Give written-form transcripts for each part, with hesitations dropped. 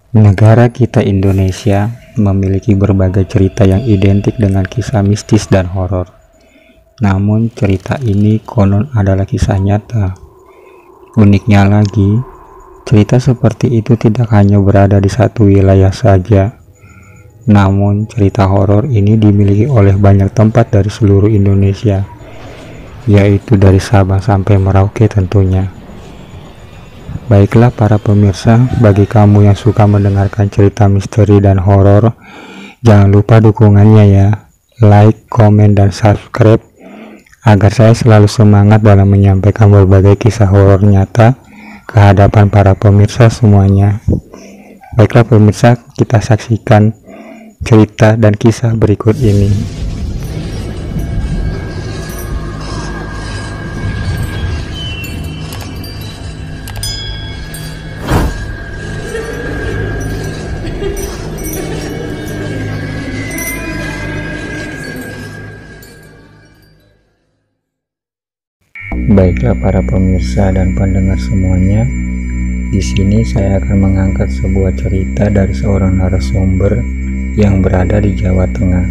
Negara kita Indonesia memiliki berbagai cerita yang identik dengan kisah mistis dan horor. Namun cerita ini konon adalah kisah nyata. Uniknya lagi, cerita seperti itu tidak hanya berada di satu wilayah saja. Namun cerita horor ini dimiliki oleh banyak tempat dari seluruh Indonesia, yaitu dari Sabang sampai Merauke tentunya. Baiklah para pemirsa, bagi kamu yang suka mendengarkan cerita misteri dan horor, jangan lupa dukungannya ya, like, komen, dan subscribe, agar saya selalu semangat dalam menyampaikan berbagai kisah horor nyata ke hadapan para pemirsa semuanya. Baiklah pemirsa, kita saksikan cerita dan kisah berikut ini. Baiklah para pemirsa dan pendengar semuanya, di sini saya akan mengangkat sebuah cerita dari seorang narasumber yang berada di Jawa Tengah.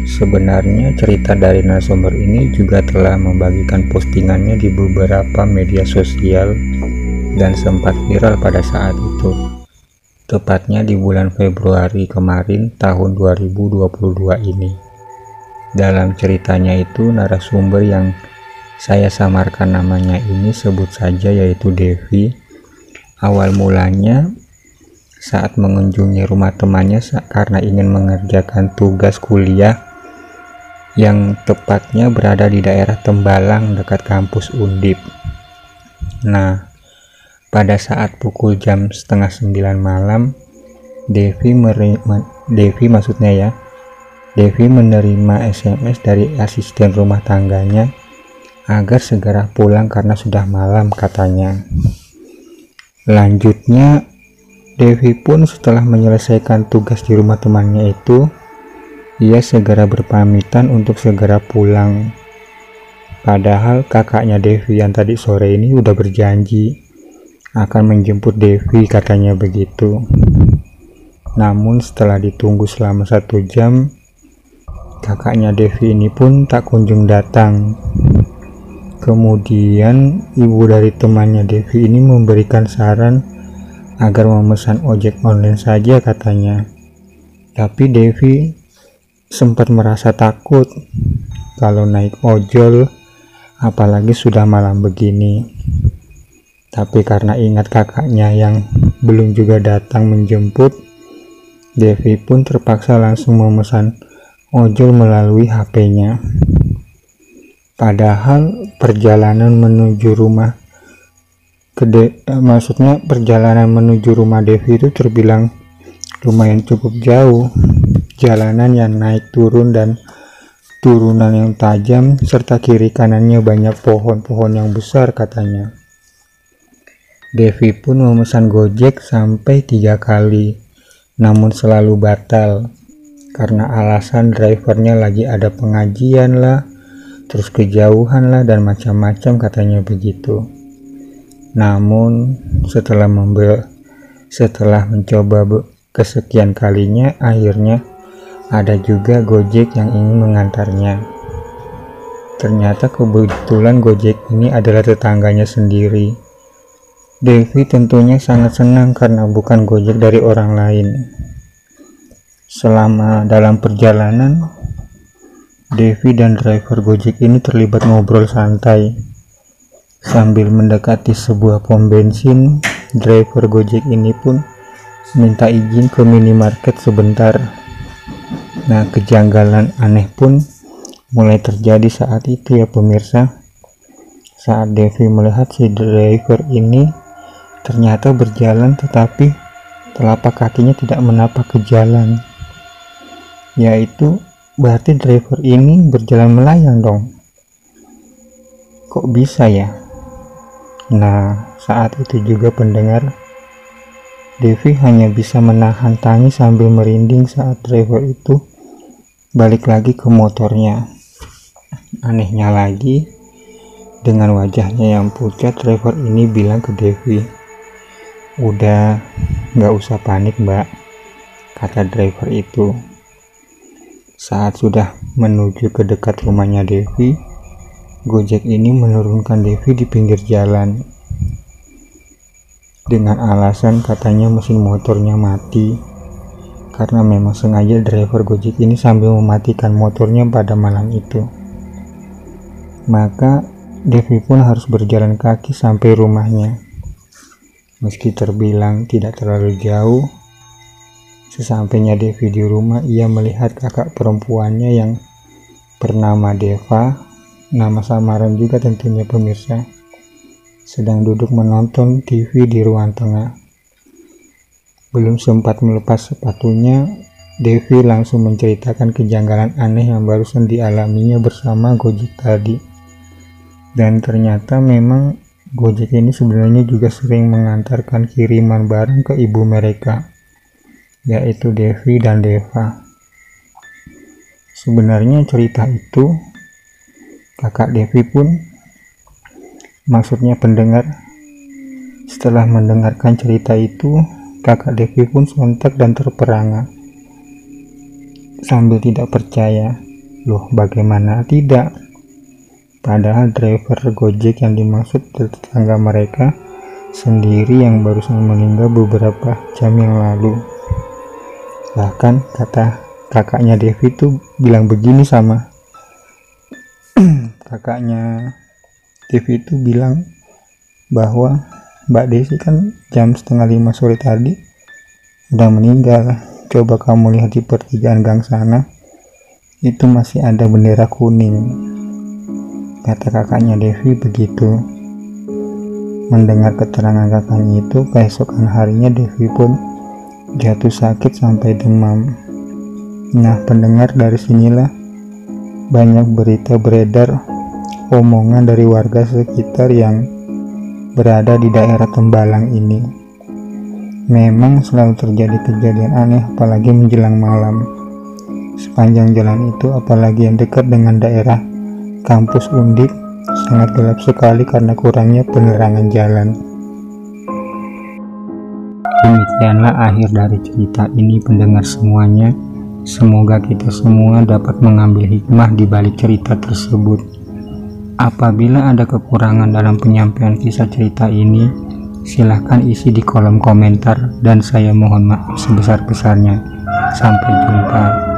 Sebenarnya cerita dari narasumber ini juga telah membagikan postingannya di beberapa media sosial dan sempat viral pada saat itu, tepatnya di bulan Februari kemarin tahun 2022 ini. Dalam ceritanya itu, narasumber yang saya samarkan namanya ini sebut saja yaitu Devi. Awal mulanya saat mengunjungi rumah temannya karena ingin mengerjakan tugas kuliah yang tepatnya berada di daerah Tembalang dekat kampus Undip. Nah, pada saat pukul jam setengah 9 malam, Devi menerima SMS dari asisten rumah tangganya agar segera pulang karena sudah malam katanya. Lanjutnya, Devi pun setelah menyelesaikan tugas di rumah temannya itu, ia segera berpamitan untuk segera pulang. Padahal kakaknya Devi yang tadi sore ini udah berjanji akan menjemput Devi, katanya begitu. Namun setelah ditunggu selama 1 jam, kakaknya Devi ini pun tak kunjung datang. Kemudian ibu dari temannya Devi ini memberikan saran agar memesan ojek online saja katanya. Tapi Devi sempat merasa takut kalau naik ojol, apalagi sudah malam begini. Tapi karena ingat kakaknya yang belum juga datang menjemput, Devi pun terpaksa langsung memesan ojol melalui HP-nya. Padahal perjalanan menuju rumah Devi itu terbilang lumayan cukup jauh. Jalanan yang naik turun dan turunan yang tajam, serta kiri kanannya banyak pohon-pohon yang besar katanya. Devi pun memesan Gojek sampai 3 kali, namun selalu batal karena alasan drivernya lagi ada pengajian lah, terus kejauhan lah, dan macam-macam katanya begitu. Namun setelah mencoba kesekian kalinya, akhirnya ada juga Gojek yang ingin mengantarnya. Ternyata kebetulan Gojek ini adalah tetangganya sendiri. Devi tentunya sangat senang karena bukan Gojek dari orang lain. Selama dalam perjalanan, Devi dan driver Gojek ini terlibat ngobrol santai. Sambil mendekati sebuah pom bensin, driver Gojek ini pun minta izin ke minimarket sebentar. Nah, kejanggalan aneh pun mulai terjadi saat itu ya pemirsa. Saat Devi melihat si driver ini ternyata berjalan, tetapi telapak kakinya tidak menapak ke jalan. Yaitu berarti driver ini berjalan melayang dong. Kok bisa ya? Nah, saat itu juga pendengar, Devi hanya bisa menahan tangis sambil merinding saat driver itu balik lagi ke motornya. Anehnya lagi, dengan wajahnya yang pucat, driver ini bilang ke Devi, "Udah, "Nggak usah panik mbak," kata driver itu. Saat sudah menuju ke dekat rumahnya Devi, Gojek ini menurunkan Devi di pinggir jalan dengan alasan katanya mesin motornya mati, karena memang sengaja driver Gojek ini sambil mematikan motornya pada malam itu. Maka Devi pun harus berjalan kaki sampai rumahnya. Meski terbilang tidak terlalu jauh, sesampainya Devi di rumah, ia melihat kakak perempuannya yang bernama Deva, nama samaran juga tentunya pemirsa, sedang duduk menonton TV di ruang tengah. Belum sempat melepas sepatunya, Devi langsung menceritakan kejanggalan aneh yang barusan dialaminya bersama Gojek tadi. Dan ternyata memang Gojek ini sebenarnya juga sering mengantarkan kiriman barang ke ibu mereka, yaitu Devi dan Deva. Sebenarnya cerita itu kakak Devi pun, maksudnya pendengar, setelah mendengarkan cerita itu, kakak Devi pun sontak dan terperangah sambil tidak percaya. Loh, bagaimana tidak? Padahal driver Gojek yang dimaksud tetangga mereka sendiri yang barusan meninggal beberapa jam yang lalu. Bahkan kata kakaknya Devi itu bilang begini sama kakaknya Devi itu bilang bahwa Mbak Desi kan jam 4:30 sore tadi udah meninggal. Coba kamu lihat di pertigaan gang sana, itu masih ada bendera kuning, kata kakaknya Devi begitu. Mendengar keterangan kakaknya itu, keesokan harinya Devi pun jatuh sakit sampai demam. Nah pendengar, dari sinilah banyak berita beredar, omongan dari warga sekitar yang berada di daerah Tembalang ini. Memang selalu terjadi kejadian aneh, apalagi menjelang malam. Sepanjang jalan itu, apalagi yang dekat dengan daerah kampus Undip, sangat gelap sekali karena kurangnya penerangan jalan. Demikianlah akhir dari cerita ini pendengar semuanya. Semoga kita semua dapat mengambil hikmah di balik cerita tersebut. Apabila ada kekurangan dalam penyampaian kisah cerita ini, silahkan isi di kolom komentar dan saya mohon maaf sebesar-besarnya. Sampai jumpa.